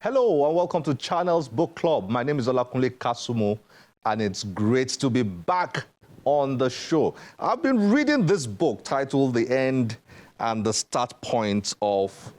Hello and welcome to Channels Book Club. My name is Olakunle Kasumo and it's great to be back on the show. I've been reading this book titled The End and the Start Point of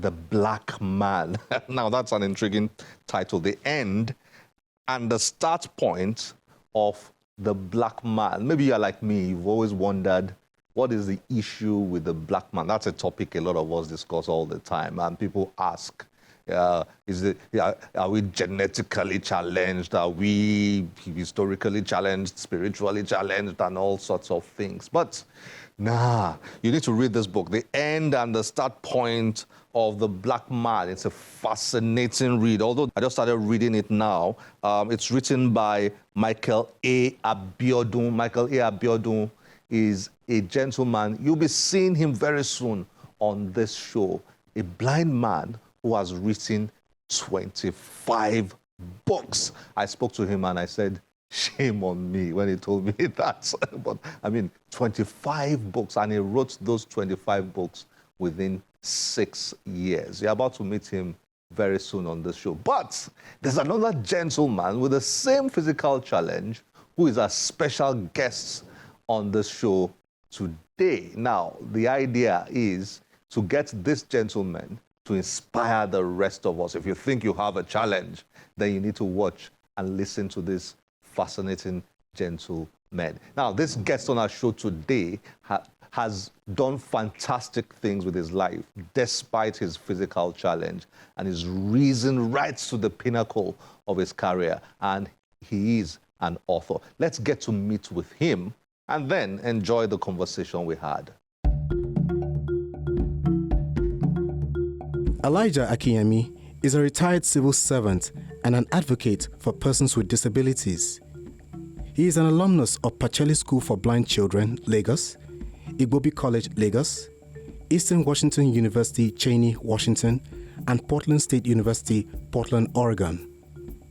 the Black Man. Now that's an intriguing title, The End and the Start Point of the Black Man. Maybe you're like me, you've always wondered, what is the issue with the black man? That's a topic a lot of us discuss all the time, and people ask, are we genetically challenged? Are we historically challenged, spiritually challenged, and all sorts of things? But nah, you need to read this book, The End and the Start Point of the Black Man. It's a fascinating read. Although I just started reading it now. It's written by Michael A. Abiodun. Michael A. Abiodun is a gentleman. You'll be seeing him very soon on this show. A blind man who has written 25 books. I spoke to him and I said, shame on me when he told me that. But I mean, 25 books, and he wrote those 25 books within 6 years. You're about to meet him very soon on this show. But there's another gentleman with the same physical challenge who is a special guest on this show today. Now, the idea is to get this gentleman to inspire the rest of us. If you think you have a challenge, then you need to watch and listen to this fascinating gentleman. Now, this guest on our show today has done fantastic things with his life, despite his physical challenge, and he's risen right to the pinnacle of his career, and he is an author. Let's get to meet with him and then enjoy the conversation we had. Elijah Akinyemi is a retired civil servant and an advocate for persons with disabilities. He is an alumnus of Pacheli School for Blind Children, Lagos, Igbobi College, Lagos, Eastern Washington University, Cheney, Washington, and Portland State University, Portland, Oregon.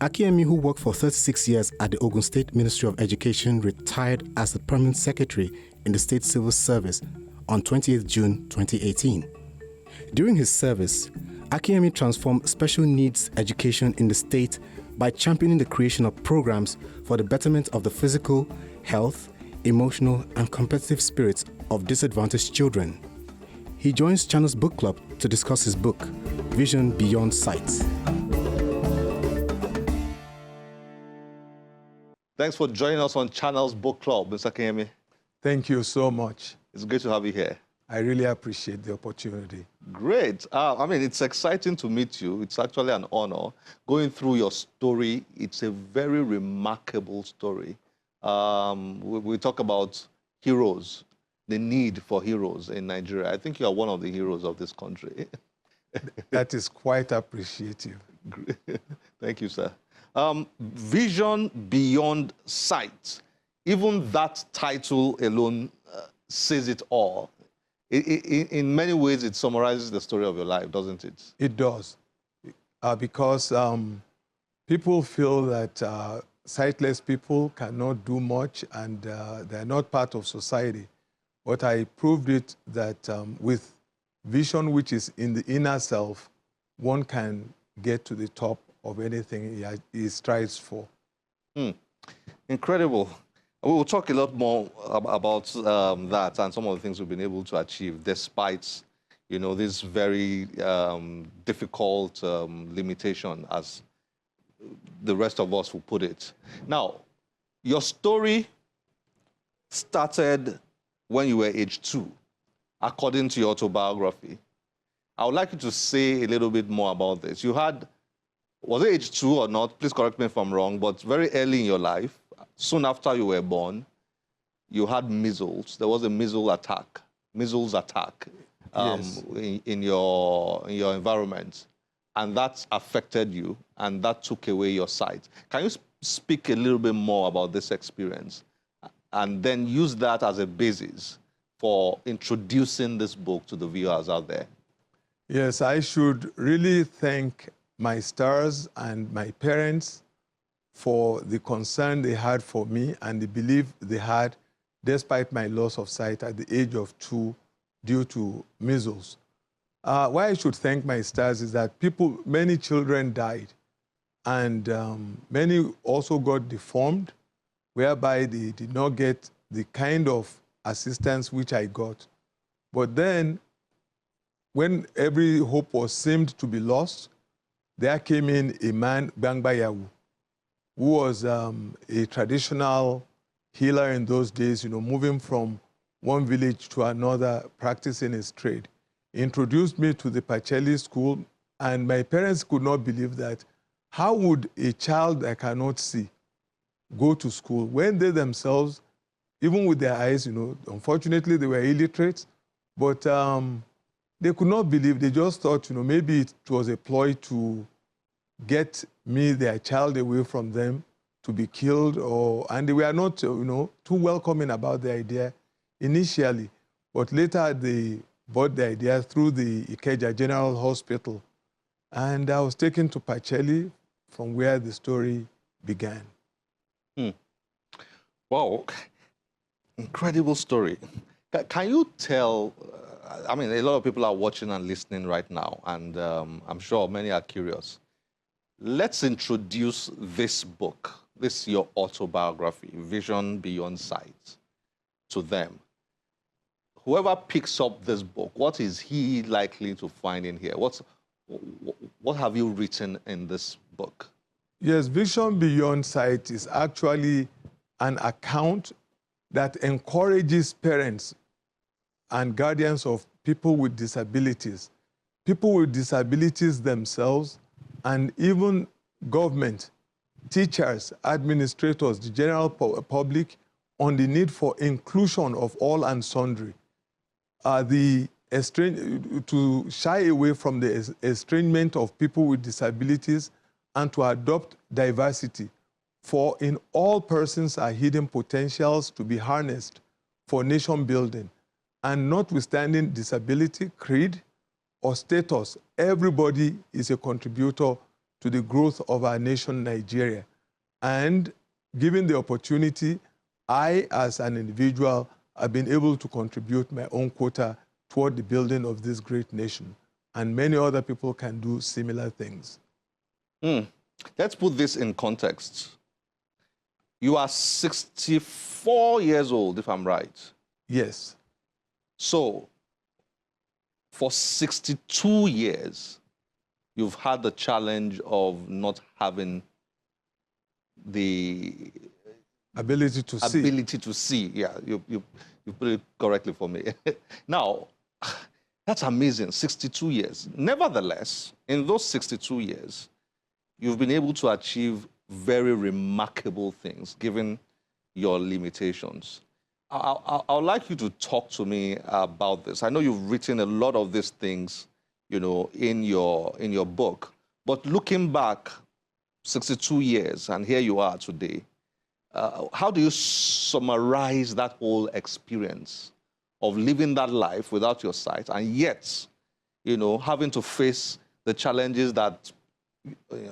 Akinyemi, who worked for 36 years at the Ogun State Ministry of Education, retired as the permanent secretary in the state civil service on 28 June 2018. During his service, Akinyemi transformed special needs education in the state by championing the creation of programs for the betterment of the physical, health, emotional, and competitive spirits of disadvantaged children. He joins Channels Book Club to discuss his book, Vision Beyond Sight. Thanks for joining us on Channels Book Club, Mr. Akinyemi. Thank you so much. It's great to have you here. I really appreciate the opportunity. Great. I mean, it's exciting to meet you. It's actually an honor. Going through your story, it's a very remarkable story. We talk about heroes, the need for heroes in Nigeria. I think you are one of the heroes of this country. That is quite appreciative. Thank you, sir. Vision Beyond Sight. Even that title alone says it all. In many ways, it summarizes the story of your life, doesn't it? It does. Because people feel that sightless people cannot do much and they're not part of society. But I proved it that with vision, which is in the inner self, one can get to the top of anything he strives for. Incredible. We will talk a lot more about that and some of the things we've been able to achieve despite, you know, this very difficult limitation, as the rest of us will put it. Now, your story started when you were age 2, according to your autobiography. I would like you to say a little bit more about this. You had, was it age 2 or not? Please correct me if I'm wrong, but very early in your life, soon after you were born, you had measles. There was a measles attack Yes. in your environment, and that affected you, and that took away your sight. Can you speak a little bit more about this experience, and then use that as a basis for introducing this book to the viewers out there? Yes, I should really thank my stars and my parents for the concern they had for me and the belief they had despite my loss of sight at the age of 2 due to measles. Why I should thank my stars is that many children died, and many also got deformed, whereby they did not get the kind of assistance which I got. But then, when every hope was seemed to be lost, there came in a man, Bangba Yawu, who was a traditional healer in those days, moving from one village to another, practicing his trade. He introduced me to the Pacheli school, and my parents could not believe that. How would a child that cannot see go to school when they themselves, even with their eyes, unfortunately they were illiterate, but they could not believe. They just thought, maybe it was a ploy to get me, their child, away from them to be killed, and they were not, too welcoming about the idea initially. But later they bought the idea through the Ikeja General Hospital, and I was taken to Pacheli, from where the story began. Wow, incredible story. Can you tell, I mean, a lot of people are watching and listening right now, and I'm sure many are curious. Let's introduce this book, this your autobiography, Vision Beyond Sight, to them. Whoever picks up this book, what is he likely to find in here? What have you written in this book? Yes, Vision Beyond Sight is actually an account that encourages parents and guardians of people with disabilities themselves, and even government, teachers, administrators, the general public, on the need for inclusion of all and sundry. To shy away from the estrangement of people with disabilities and to adopt diversity. For in all persons are hidden potentials to be harnessed for nation building. And notwithstanding disability, creed, or status, everybody is a contributor to the growth of our nation, Nigeria. And given the opportunity, I, as an individual, have been able to contribute my own quota toward the building of this great nation. And many other people can do similar things. Let's put this in context. You are 64 years old, if I'm right. Yes. So, for 62 years, you've had the challenge of not having the ability to see. Yeah, you put it correctly for me. Now, that's amazing, 62 years. Nevertheless, in those 62 years, you've been able to achieve very remarkable things, given your limitations. I would like you to talk to me about this. I know you've written a lot of these things, in your book. But looking back 62 years, and here you are today, how do you summarize that whole experience of living that life without your sight, and yet, having to face the challenges that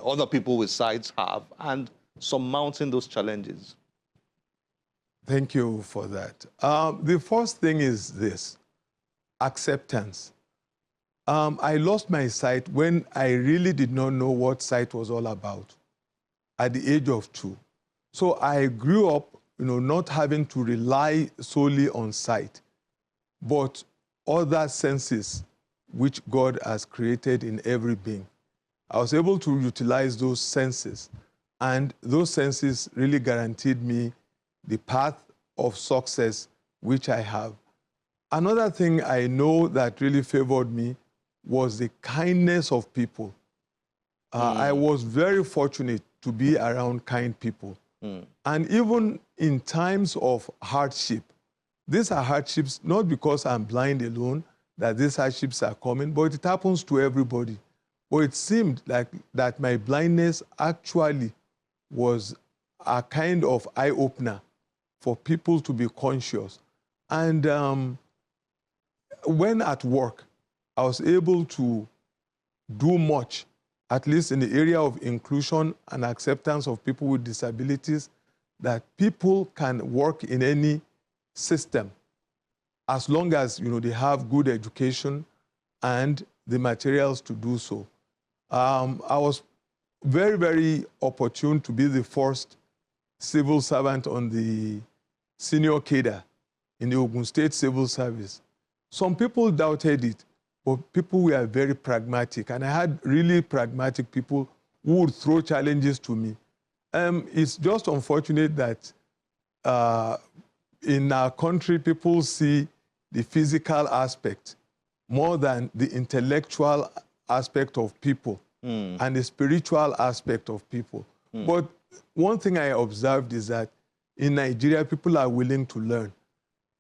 other people with sights have, and surmounting those challenges? Thank you for that. The first thing is this: acceptance. I lost my sight when I really did not know what sight was all about at the age of 2. So I grew up, not having to rely solely on sight, but other senses which God has created in every being. I was able to utilize those senses, and those senses really guaranteed me the path of success which I have. Another thing I know that really favored me was the kindness of people. I was very fortunate to be around kind people. And even in times of hardship, these are hardships not because I'm blind alone that these hardships are coming, but it happens to everybody. But it seemed like that my blindness actually was a kind of eye-opener for people to be conscious. And when at work, I was able to do much, at least in the area of inclusion and acceptance of people with disabilities, that people can work in any system as long as they have good education and the materials to do so. I was very, very opportune to be the first civil servant on the senior cadre in the Ogun State Civil Service. Some people doubted it, but people were very pragmatic, and I had really pragmatic people who would throw challenges to me. It's just unfortunate that in our country, people see the physical aspect more than the intellectual aspect of people and the spiritual aspect of people. But one thing I observed is that in Nigeria, people are willing to learn.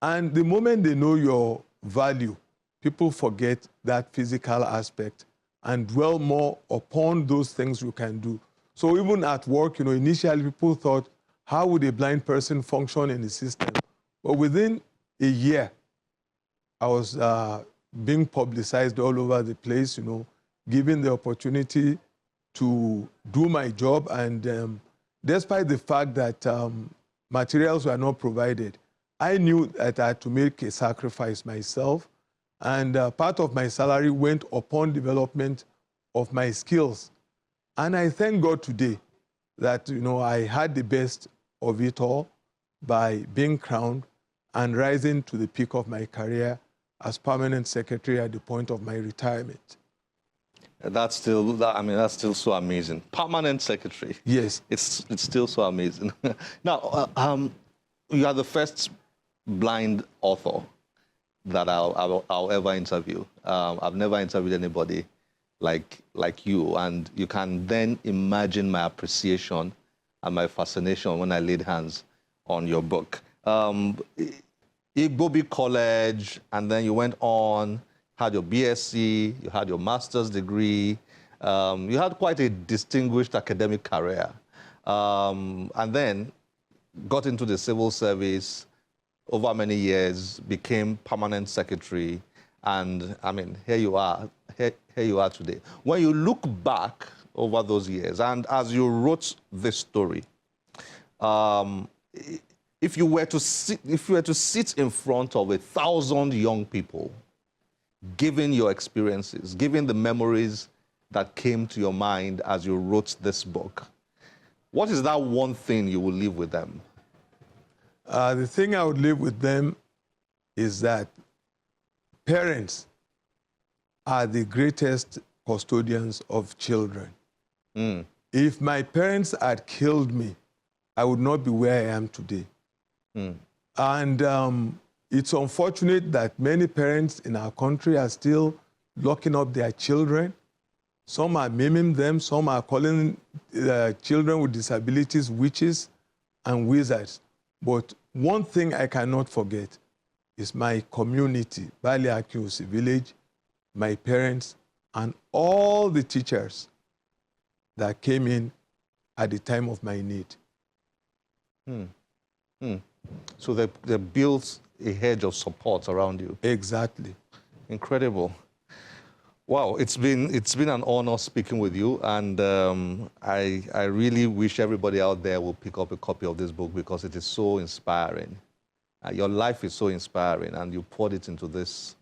And the moment they know your value, people forget that physical aspect and dwell more upon those things you can do. So even at work, initially people thought, how would a blind person function in the system? But within a year, I was being publicized all over the place, given the opportunity to do my job. And despite the fact that materials were not provided, I knew that I had to make a sacrifice myself. And part of my salary went upon development of my skills. And I thank God today that, I had the best of it all by being crowned and rising to the peak of my career as permanent secretary at the point of my retirement. That's still so amazing. Permanent secretary. Yes. It's still so amazing. Now, you are the first blind author that I'll ever interview. I've never interviewed anybody like you, and you can then imagine my appreciation and my fascination when I laid hands on your book. Igbobi College, and then you went on, had your BSc, you had your master's degree, you had quite a distinguished academic career, and then got into the civil service over many years, became permanent secretary, and here you are today. When you look back over those years, and as you wrote this story, if you were to sit in front of 1,000 young people, given your experiences, given the memories that came to your mind as you wrote this book, what is that one thing you will leave with them? The thing I would leave with them is that parents are the greatest custodians of children. If my parents had killed me, I would not be where I am today. And it's unfortunate that many parents in our country are still locking up their children. Some are maiming them, some are calling children with disabilities witches and wizards. But one thing I cannot forget is my community, Bali Akinyemi village, my parents, and all the teachers that came in at the time of my need. So they built a hedge of support around you. Exactly. Incredible. Wow, it's been an honor speaking with you, and I really wish everybody out there will pick up a copy of this book because it is so inspiring. Your life is so inspiring, and you poured it into this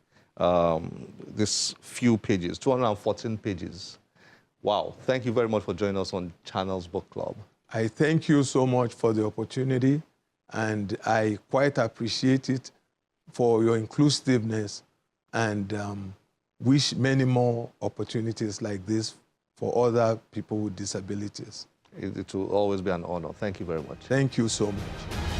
few pages, 214 pages. Wow, thank you very much for joining us on Channels Book Club. I thank you so much for the opportunity, and I quite appreciate it for your inclusiveness, and wish many more opportunities like this for other people with disabilities. It will always be an honor. Thank you very much. Thank you so much.